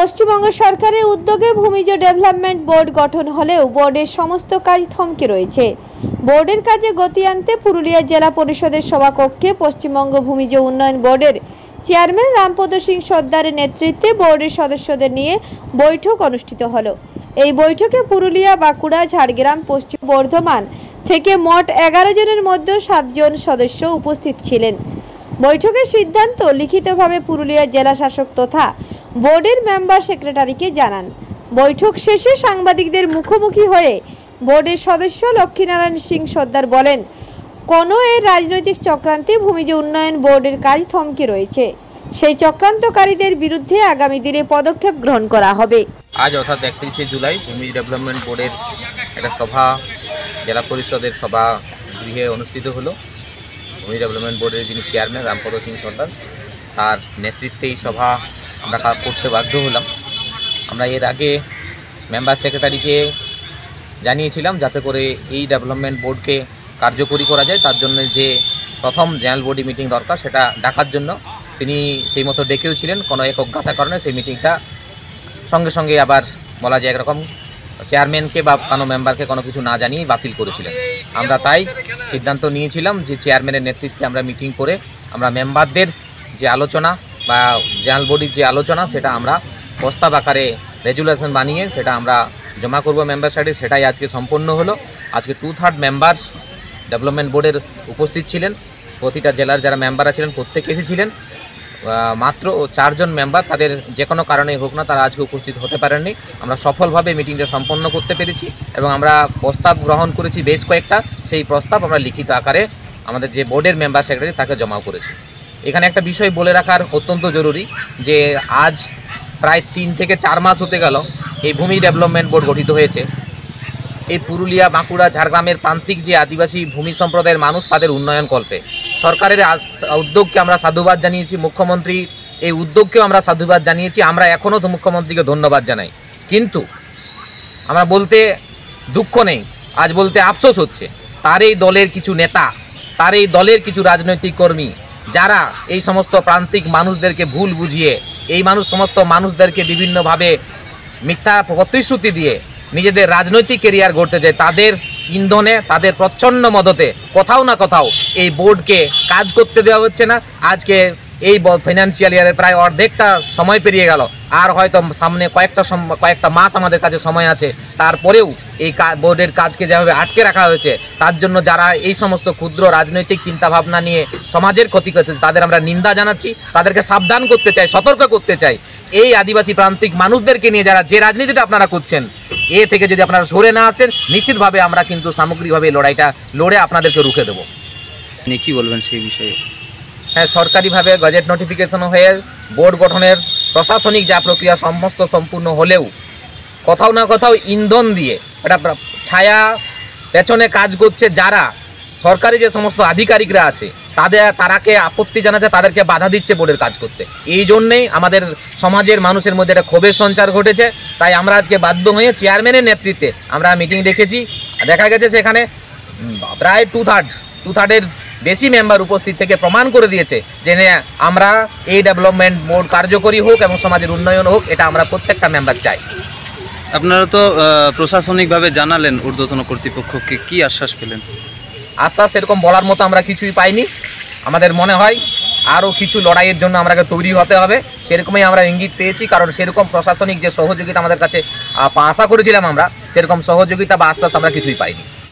পশ্চিমবঙ্গ সরকারের উদ্যোগে Bhumij development board গঠন হলেও বোর্ডের সমস্ত কাজ থমকে রয়েছে। বোর্ডের কাজে গতি আনতে পুরুলিয়া জেলা পরিষদের সভাকক্ষে পশ্চিমবঙ্গ ভূমিজ উন্নয়ন বোর্ডের চেয়ারম্যান রামপদ সিং সর্দারের নেতৃত্বে বোর্ডের সদস্যদের নিয়ে বৈঠক অনুষ্ঠিত হলো। এই বৈঠকে পুরুলিয়া, বাঁকুড়া, ঝাড়গ্রাম, পশ্চিম বর্ধমান থেকে মোট 11 জনের মধ্যে 7 জন সদস্য উপস্থিত ছিলেন। বৈঠকের সিদ্ধান্ত লিখিতভাবে পুরুলিয়া জেলা শাসক তথা বোর্ডের মেম্বার সেক্রেটারিকে জানান। বৈঠক শেষে সাংবাদিকদের মুখোমুখি হয়ে বোর্ডের সদস্য লক্ষ্মীনারায়ণ সিং সর্দার বলেন, কোনো এই রাজনৈতিক চক্রান্তে ভূমিজ উন্নয়ন বোর্ডের কাজ থমকে রয়েছে। সেই চক্রান্তকারীদের বিরুদ্ধে আগামী দিনে পদক্ষেপ গ্রহণ করা হবে। আজ অর্থাৎ 31শে জুলাই ভূমিজ ডেভেলপমেন্ট বোর্ডের একটা সভা জেলা পরিষদের সভা গৃহে অনুষ্ঠিত হলো। ভূমিজ ডেভেলপমেন্ট বোর্ডের যিনি চেয়ারম্যান রামপদ সিং সর্দার, তার নেতৃত্বে এই সভা আমরা করতে বাধ্য হলাম। আমরা এর আগে মেম্বার সেক্রেটারিকে জানিয়েছিলাম যাতে করে এই ডেভেলপমেন্ট বোর্ডকে কার্যকরী করা যায়, তার জন্য যে প্রথম জেনারেল বডি মিটিং দরকার সেটা ডাকার জন্য তিনি সেই মতো ডেকেও ছিলেন। কোনো এক অজ্ঞাতার কারণে সেই মিটিংটা সঙ্গে সঙ্গে আবার বলা যায় একরকম চেয়ারম্যানকে বা কোনো মেম্বারকে কোনো কিছু না জানিয়ে বাতিল করেছিলেন। আমরা তাই সিদ্ধান্ত নিয়েছিলাম যে চেয়ারম্যানের নেতৃত্বে আমরা মিটিং করে আমরা মেম্বারদের যে আলোচনা বা জেনারেল বডির যে আলোচনা সেটা আমরা প্রস্তাব আকারে রেজুলেশন বানিয়ে সেটা আমরা জমা করব মেম্বার সাইডে। সেটাই আজকে সম্পন্ন হলো। আজকে 2/3 মেম্বার ডেভেলপমেন্ট বোর্ডের উপস্থিত ছিলেন। প্রতিটা জেলার যারা মেম্বার ছিলেন প্রত্যেকে এসেছিলেন। মাত্র 4 জন মেম্বার তাদের যে কোনো কারণে হোক না তারা আজকে উপস্থিত হতে পারেননি। আমরা সফলভাবে মিটিংটা সম্পন্ন করতে পেরেছি এবং আমরা প্রস্তাব গ্রহণ করেছি বেশ কয়েকটা। সেই প্রস্তাব আমরা লিখিত আকারে আমাদের যে বোর্ডের মেম্বার সেক্রেটারি তাকে জমা করেছি। এখানে একটা বিষয় বলে রাখার অত্যন্ত জরুরি যে আজ প্রায় 3 থেকে 4 মাস হতে গেল এই ভূমি ডেভেলপমেন্ট বোর্ড গঠিত হয়েছে। এই পুরুলিয়া, বাঁকুড়া, ঝাড়গ্রামের প্রান্তিক যে আদিবাসী ভূমি সম্প্রদায়ের মানুষ তাদের উন্নয়ন কল্পে সরকারের উদ্যোগকে আমরা সাধুবাদ জানিয়েছি। মুখ্যমন্ত্রী এই উদ্যোগকেও আমরা সাধুবাদ জানিয়েছি। আমরা এখনও তো মুখ্যমন্ত্রীকে ধন্যবাদ জানাই, কিন্তু আমরা বলতে দুঃখ নেই, আজ বলতে আফসোস হচ্ছে তার এই দলের কিছু নেতা, তার এই দলের কিছু রাজনৈতিক কর্মী যারা এই সমস্ত প্রান্তিক মানুষদেরকে ভুল বুঝিয়ে এই সমস্ত মানুষদেরকে বিভিন্নভাবে মিথ্যা প্রতিশ্রুতি দিয়ে নিজেদের রাজনৈতিক কেরিয়ার গড়তে যায়, তাদের ইন্ধনে, তাদের প্রচ্ছন্ন মদতে কোথাও না কোথাও এই বোর্ডকে কাজ করতে দেওয়া হচ্ছে না। আজকে এই ফাইন্যান্সিয়াল ইয়ারের প্রায় অর্ধেকটা সময় পেরিয়ে গেল, আর হয়তো সামনে কয়েকটা মাস আমাদের কাছে সময় আছে। তারপরেও এই বোর্ডের কাজকে যেভাবে আটকে রাখা হয়েছে তার জন্য যারা এই সমস্ত ক্ষুদ্র রাজনৈতিক চিন্তাভাবনা নিয়ে সমাজের ক্ষতি করতে তাদের আমরা নিন্দা জানাচ্ছি। তাদেরকে সাবধান করতে চাই, সতর্ক করতে চাই। এই আদিবাসী প্রান্তিক মানুষদেরকে নিয়ে যারা যে রাজনীতিটা আপনারা করছেন এ থেকে যদি আপনারা সরে না আসেন নিশ্চিতভাবে আমরা কিন্তু সামগ্রিকভাবে লড়াইটা লড়ে আপনাদেরকে রুখে দেবো। কি বলবেন সেই বিষয়ে? হ্যাঁ, সরকারিভাবে গজেট নোটিফিকেশন হয়ে বোর্ড গঠনের প্রশাসনিক যা প্রক্রিয়া সমস্ত সম্পূর্ণ হলেও কোথাও না কোথাও ইন্ধন দিয়ে একটা ছায়া পেছনে কাজ করছে যারা সরকারি যে সমস্ত আধিকারিকরা আছে তারাকে আপত্তি জানাচ্ছে, তাদেরকে বাধা দিচ্ছে বোর্ডের কাজ করতে। এই জন্যেই আমাদের সমাজের মানুষের মধ্যে একটা ক্ষোভের সঞ্চার ঘটেছে। তাই আমরা আজকে বাধ্য হয়ে চেয়ারম্যানের নেতৃত্বে আমরা মিটিং ডেকেছি। দেখা গেছে সেখানে প্রায় 2/3 বেশি মেম্বার উপস্থিত থেকে প্রমাণ করে দিয়েছে যে আমরা এই ডেভেলপমেন্ট বোর্ড কার্যকরী হোক এবং সমাজের উন্নয়ন হোক, এটা আমরা প্রত্যেকটা মেম্বার চাই। আপনারা তো প্রশাসনিকভাবে জানালেন ঊর্ধ্বতন কর্তৃপক্ষকে, কি আশ্বাস পেলেন? আশ্বাস এরকম বলার মতো আমরা কিছুই পাইনি। আমাদের মনে হয় আরও কিছু লড়াইয়ের জন্য আমাকে তৈরি হতে হবে, সেরকমই আমরা ইঙ্গিত পেয়েছি। কারণ সেরকম প্রশাসনিক যে সহযোগিতা আমাদের কাছে আশা করেছিলাম আমরা, সেরকম সহযোগিতা বা আশ্বাস আমরা কিছুই পাইনি।